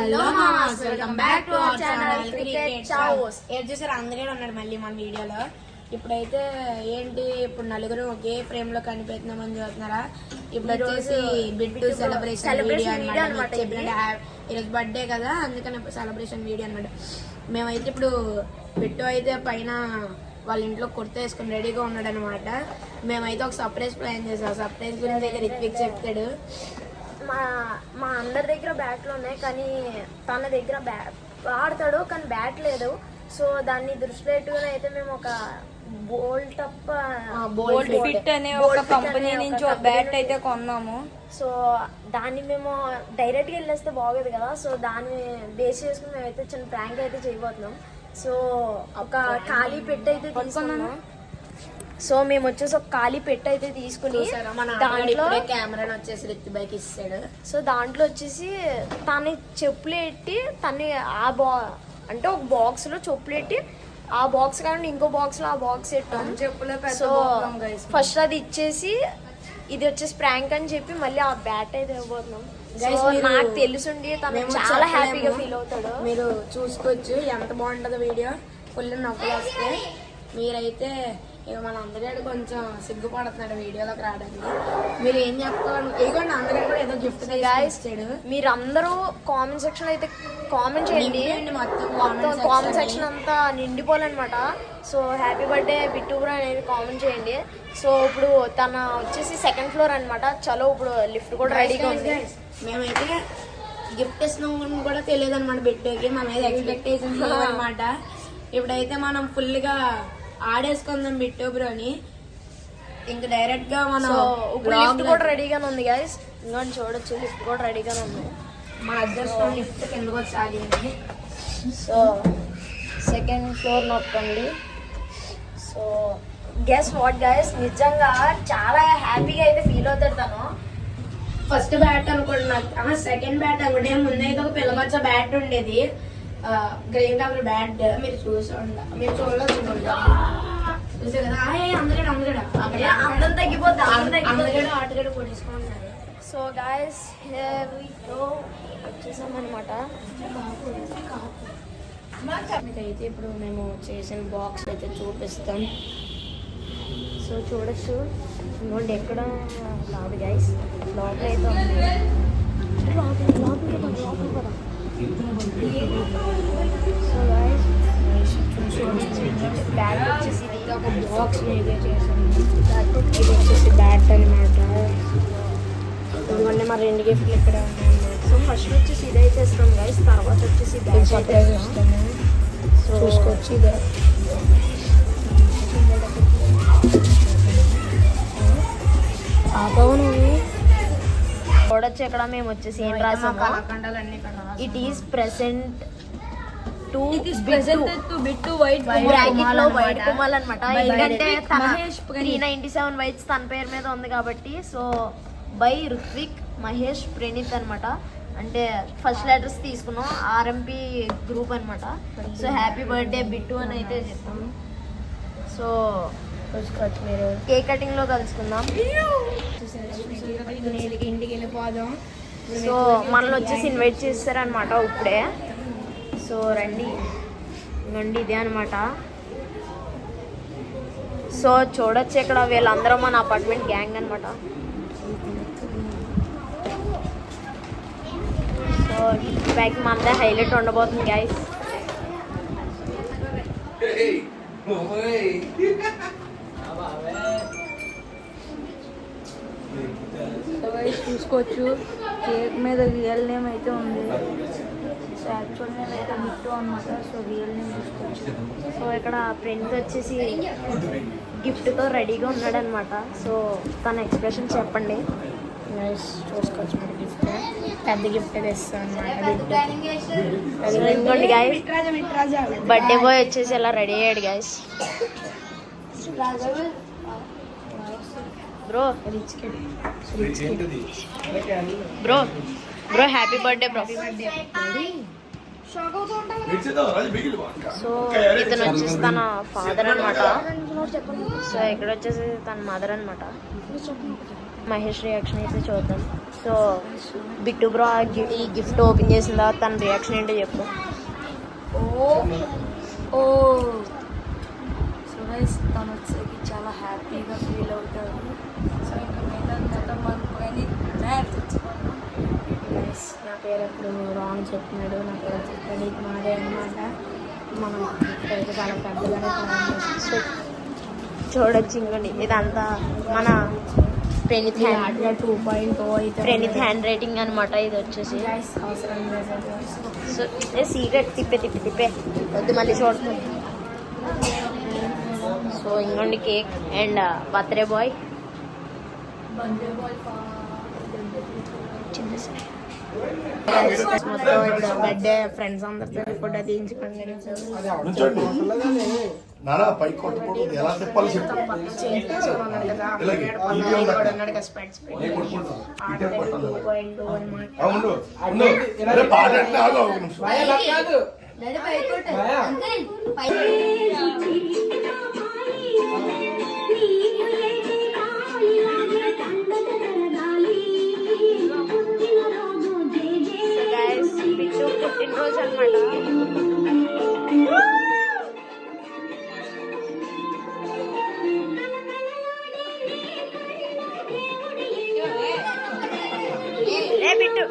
Hello మామాస్, welcome back to our channel cricket chaos. ఏం చేశారు? అందరూ ఉన్నారు మళ్ళీ మన వీడియోలో. ఇప్పుడైతే ఏంటి, ఇప్పుడు నలుగురు ఒకే ఫ్రేమ్ లో కనిపెడుతున్నామని చూస్తున్నారా? ఇప్పుడు వచ్చేసి బిట్టు సెలబ్రేషన్ వీడియో అన్నమాట. ఈరోజు బర్త్డే కదా, అందుకని సెలబ్రేషన్ వీడియో అన్నమాట. మేమైతే ఇప్పుడు బిట్టు అయితే పైన వాళ్ళ ఇంట్లో కుర్తా వేసుకుని రెడీగా ఉన్నాడు అనమాట. మేమైతే ఒక సర్ప్రైజ్ ప్లాన్ చేసాం. సర్ప్రైజ్ గురించి అయితే రిత్విక్ చెప్తాడు. మా అందరి దగ్గర బ్యాట్లు ఉన్నాయి, కానీ తన దగ్గర ఆడతాడు కానీ బ్యాట్ లేదు. సో దాన్ని దృష్టిలో పెట్టుకుని అయితే మేము ఒక బోల్ట్ ఫిట్ అనే ఒక కంపెనీ నుంచి ఒక బ్యాట్ అయితే కొన్నాము. సో దాన్ని మేము డైరెక్ట్గా వెళ్ళేస్తే బాగోదు కదా, సో దాన్ని బేస్ చేసుకుని మేమైతే చిన్న ప్రాంక్ అయితే చేయబోతున్నాం. సో ఒక ఖాళీ పెట్టి అయితే తీసుకున్నాము. సో మేము వచ్చేసి ఒక ఖాళీ పెట్టి అయితే తీసుకుని దాంట్లో కెమెరా వచ్చేసి రిత్తి బైక్ ఇస్తాడు. సో దాంట్లో వచ్చేసి తను చెప్పులు పెట్టి తను అంటే ఒక బాక్స్ లో చెప్పులు పెట్టి ఆ బాక్స్ కానీ ఇంకో బాక్స్ లో ఆ బాక్స్ పెట్టాం. సో ఫస్ట్ అది ఇచ్చేసి ఇది వచ్చేసి ప్రాంక్ అని చెప్పి మళ్ళీ ఆ బ్యాట్ అయితే ఇవ్వబోతున్నాం. నాకు తెలుసుండి తను చాలా హ్యాపీగా ఫీల్ అవుతాడు. మీరు చూసుకోవచ్చు ఎంత బాగుంటుందో వీడియో. ఫుల్ నవ్వులు వస్తాయి. మీరైతే ఇక మన అందరికీ కొంచెం సిగ్గుపడుతున్నాడు వీడియోలోకి రావడానికి. మీరు ఏం చెప్పుకోవాలి? ఇదిగోండి, అందరికీ కూడా ఏదో గిఫ్ట్ ఇచ్చాడు. మీరు అందరూ కామెంట్ సెక్షన్ అయితే కామెంట్ చేయండి. మొత్తం కామెంట్ సెక్షన్ అంతా నిండిపోవాలన్నమాట. So happy birthday Bittu bro అనేది కామెంట్ చేయండి. సో ఇప్పుడు తన వచ్చేసి సెకండ్ ఫ్లోర్ అనమాట. చలో ఇప్పుడు లిఫ్ట్ కూడా రెడీగా ఉంది. మేమైతే గిఫ్ట్ ఇస్తున్నాం కూడా తెలియదు అనమాట బిట్టుకి. మా మీద ఎక్స్పెక్టేషన్ అనమాట. ఇప్పుడైతే మనం ఫుల్గా ఆడేసుకుందాం బిట్టు బ్రోని. ఇంకా డైరెక్ట్ గా మనం లిఫ్ట్ కూడా రెడీగానే ఉంది గైస్. ఇంకా చూడొచ్చు, లిఫ్ట్ కూడా రెడీగానే ఉంది. మా అడ్జస్ట్ లిఫ్ట్ కిందకు వచ్చి ఆగింది. సో సెకండ్ ఫ్లోర్ నొక్కండి. సో గెస్ వాట్ గైస్, నిజంగా చాలా హ్యాపీగా అయితే ఫీల్ అవుతాడు తను. ఫస్ట్ బ్యాట్ అనుకోండి, నాకు సెకండ్ బ్యాట్ అనుకుంటే ముందైతే ఒక పిల్లమచ్చ బ్యాట్ ఉండేది, గ్రీన్ కలర్ బ్యాట్. మీరు మీరు చూడలేదు చూసారు కదా. అందరం తగ్గిపోతా ఆటగడ కొట్టేసుకుంటున్నారు. సో గైస్ వచ్చేసాం అనమాట. అయితే ఇప్పుడు మేము చేసిన బాక్స్ అయితే చూపిస్తాం. సో చూడొచ్చు, ఇంకోటి ఎక్కడ కాదు గైస్, లోపల అయితే ఉంది. సో గైస్ బ్యాట్ వచ్చేసి ఒక బాక్స్ అయితే చేసాము. ఇది వచ్చేసి బ్యాట్ అనమాట. ఇవన్నీ మా రెండు గిఫ్ట్లు ఇక్కడ ఉన్నాయన్నమాట. సో ఫస్ట్ వచ్చేసి ఇదైతే ఇస్తాం గైస్, తర్వాత వచ్చేసి బ్యాట్ అయితే ఇస్తాము. సో చూసుకోవచ్చు. ఇదే చూడొచ్చు. ఇక్కడ మేము వచ్చేసి ఏం రాసాము, it is present to Bittu white bracket లో వైట్ కుమాల్ అనమాట. ఎందుకంటే 397 వైట్స్ తన పేరు మీద ఉంది కాబట్టి. సో బై రుత్విక్ మహేష్ ప్రణీత్ అనమాట. అంటే ఫస్ట్ లెటర్స్ తీసుకున్నాం, ఆర్ఎంపీ గ్రూప్ అనమాట. సో హ్యాపీ బర్త్డే బిట్టు అని అయితే చెప్తాము. సో మీరు కేక్ కటింగ్ లో కలుసుకుందాం. ఇంటికి వెళ్ళిపోదాం. సో మనల్ని వచ్చేసి ఇన్వైట్ చేస్తారనమాట ఇప్పుడే. సో రండి ఇదే అనమాట. సో చూడొచ్చు, ఇక్కడ వీళ్ళందరూ మన అపార్ట్మెంట్ గ్యాంగ్ అనమాట. సో బ్యాక్ మనదే హైలైట్ ఉండబోతుంది గైస్. చూసుకోవచ్చు, కేక్ మీద రియల్ నేమ్ అయితే ఉంది. సో యాక్చువల్ నేమ్ అయితే బిట్టు అనమాట. సో రియల్ నేమ్ చూసుకోవచ్చు. సో ఇక్కడ ఫ్రెండ్ వచ్చేసి గిఫ్ట్తో రెడీగా ఉన్నాడనమాట. సో తన ఎక్స్ప్రెషన్ చెప్పండి. చూసుకోవచ్చు. మరి గిఫ్ట్ పెద్ద గిఫ్ట్ తెస్తాను అనమాట. ఇంకోటి గైస్, బర్త్డే బాయ్ వచ్చేసి ఇలా రెడీ అయ్యాడు guys. Bro happy birthday bro. So ఇతను వచ్చేసి తన ఫాదర్ అనమాట. సో ఇక్కడ వచ్చేసి తన మదర్ అనమాట. మహేష్ రియాక్షన్ అయితే చూద్దాం. సో బిట్టు బ్రో ఈ గిఫ్ట్ ఓపెన్ చేసిన తర్వాత తన రియాక్షన్ ఏంటో చెప్పు. ఓ సో గైస్ తను వచ్చేసి చాలా హ్యాపీగా ఫీల్ అవుతారు. సో ఇంకా మిగతా మనకు కానీ గైస్ నా పేరు ఎప్పుడు రాంగ్ చెప్తున్నాడు, నా పేరు చెప్పాడు ఇది మాదే అనమాట. మనం అయితే చాలా పెద్దగానే ప్లాన్ చేస్తాం. సో చూడొచ్చు ఇంకోండి ఇదంతా మన ప్రణీత్ హ్యాండ్ 2.0 అయితే ప్రణీత్ హ్యాండ్ రైటింగ్ అనమాట. ఇది వచ్చేసి గైస్ అవసరం లేదు. సో సీక్రెట్ తిప్పే వద్దు మళ్ళీ చూడతాం. సో ఇంకోండి కేక్ అండ్ బర్త్డే బాయ్ మొత్తం ఇప్పుడు బర్త్డే ఫ్రెండ్స్ అందరితో ఫోటో తీయించుకోండి. నానా పైకి కొట్టకూడదు, ఎలా తిప్పాలి చెప్పు. అవును అరే పాట అంటే ఆగు ఒక నిమిషం. బిట్టు పుట్టినరోజు అనమాట. బిట్టు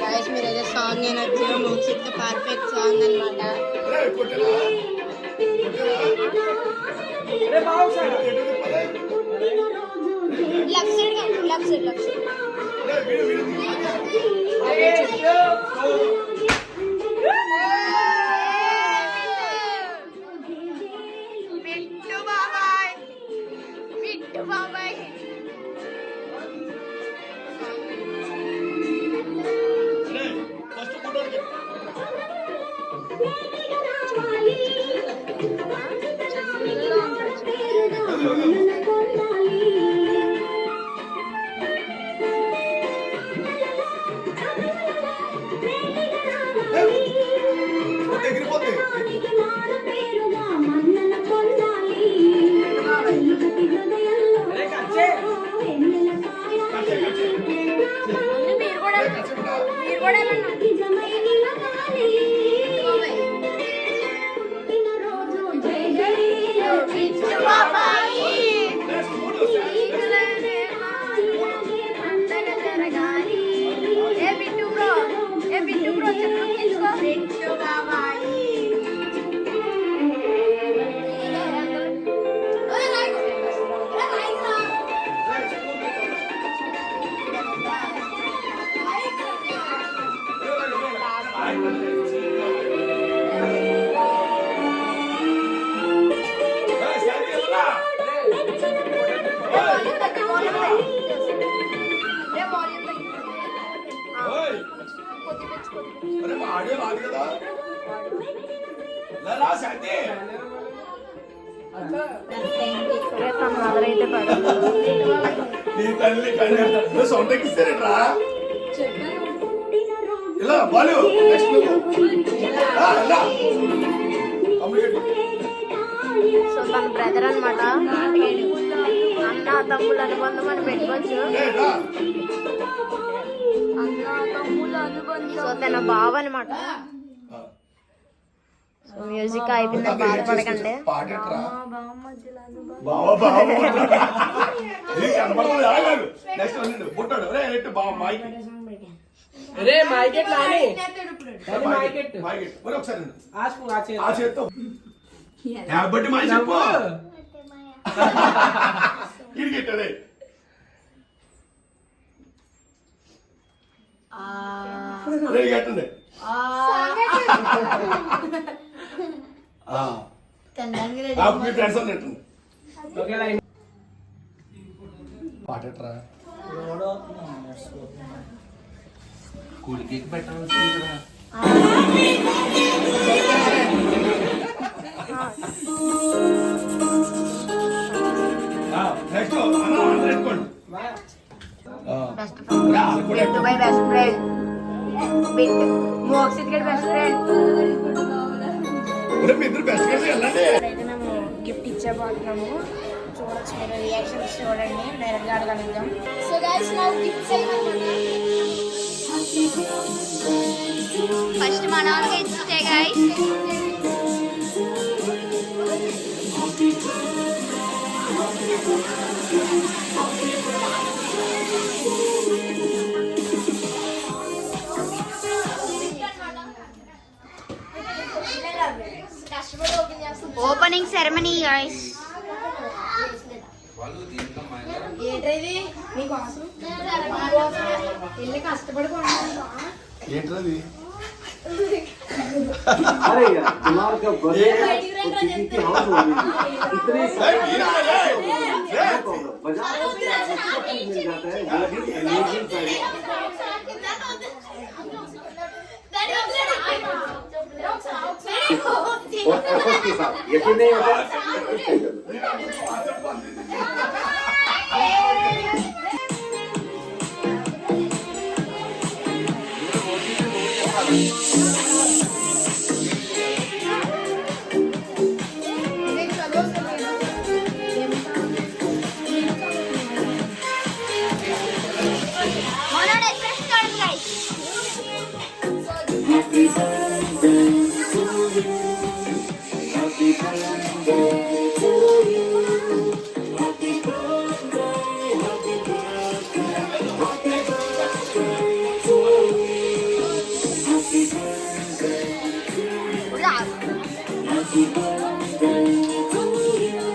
గైస్ మీరు ఏదో సాంగ్ ఏనొచ్చో మోక్షిత్ పర్ఫెక్ట్ సాంగ్ అనమాట. అరే కొట్టేలా లెఫ్ట్ సైడ్ బిట్టు బాబాయ్ ఫస్ట్ కొట్టాలి. ఎగిరిపోతే అరే మా ఆడియో రాదు కదా. రా శాంతి. తన మదర్ అయితే పడదు. నీ తల్లి కన్ను సౌండ్ ఎక్కిస్తారేట్రా ఇలా బాలు నెక్స్ట్ ఇలా సో తన బ్రదర్ అనమాట. అన్న తమ్ముళ్ళు అనుబంధం అని పెట్టుకోవచ్చు. సో తన బావ అనమాట. సో మ్యూజిక్ అయిపోయిందని బాధపడకండి. పాటట్రా బావ బావ కనపడుతుంది. ఆగాడు నెక్స్ట్ అన్నాడు పుట్టాడు. రే ఎట్టు బావ మైక్ రే మైకెట్ లాని మైకెట్ మరి ఒకసారి ఆ చేత్తో బట్టి మా చెప్పు ఇరిగెట్టాడే. రే గట్టండి మీ ఫ్రెండ్స్ అన్నట్టుంది. పాటట్రా కూలికి పెట్టాల్సింది next best friend Bittu by best friend బిట్ మోక్షిత్ గడి బెస్ట్ ఫ్రెండ్ ఒరే, మీ ఇద్దరు బెస్ట్ ఫ్రెండ్స్ వెళ్ళండి. అయితే మేము గిఫ్ట్ ఇచ్చేపోతున్నాము. చూడొచ్చు మీరు రియాక్షన్స్ చూడండి. డైరెక్ట్గా అడగలుగుతాం. సో గైస్ నా గిఫ్ట్స్ ఫస్ట్ మన వాళ్ళకి ఇచ్చే గైస్ ఓపెనింగ్ సెరమనీ గైస్. ఏంటది నీకోసం వెళ్ళి కష్టపడి కొన్నాను. ఏంటది? अरे यार दिमाग का बड़े किसी की हाउस होगी इतने बाजार में मिल जाता है वो भी अमेजिंग प्राइस और एफर्ट के साथ यकीन नहीं होता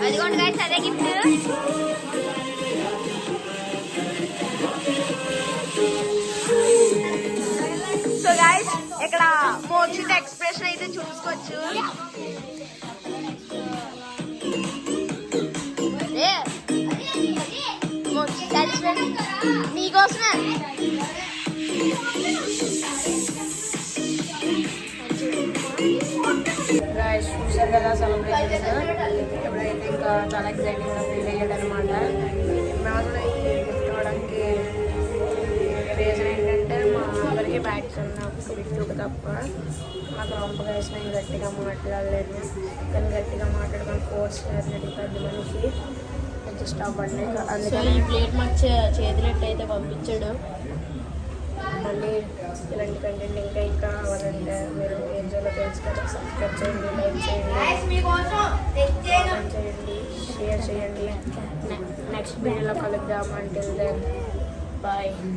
అదిగోండి గైస్ అదే గిఫ్ట్. సో గైస్ ఇక్కడ మోక్షిత్ ఎక్స్ప్రెషన్ అయితే చూసుకోవచ్చు. నీకోసమే గైస్ చూసారు కదా సెలబ్రేషన్స్. ఎప్పుడైతే ఇంకా చాలా ఎక్సైటింగ్గా ఫీల్ అయ్యాడు అనమాట. మేము అసలు ఈ గిఫ్ట్ ఇవ్వడానికి రీజన్ ఏంటంటే మా అందరికీ బ్యాగ్స్ ఉన్నాం గిఫ్ట్ తప్ప. మాకు రొంపగా వేసిన గట్టిగా మాట్లాడలేదు, కానీ గట్టిగా మాట్లాడుకొని ఫోర్స్ చేసినట్టు పెద్ద మనిషి అడ్జస్ట్ అవ్వండి. అందుకని ఈ ప్లేట్ మాకు చేతులెట్టు అయితే పంపించాడు. మళ్ళీ ఇలాంటి కంటెంట్ ఇంకా కావాలంటే మీరు ఏం చేయాలో తెలుసు కదా. సబ్స్క్రైబ్ చేయండి, లైక్ చేయండి, కామెంట్ చేయండి, షేర్ చేయండి. నెక్స్ట్ వీడియోలో కలుద్దాం. Until then bye.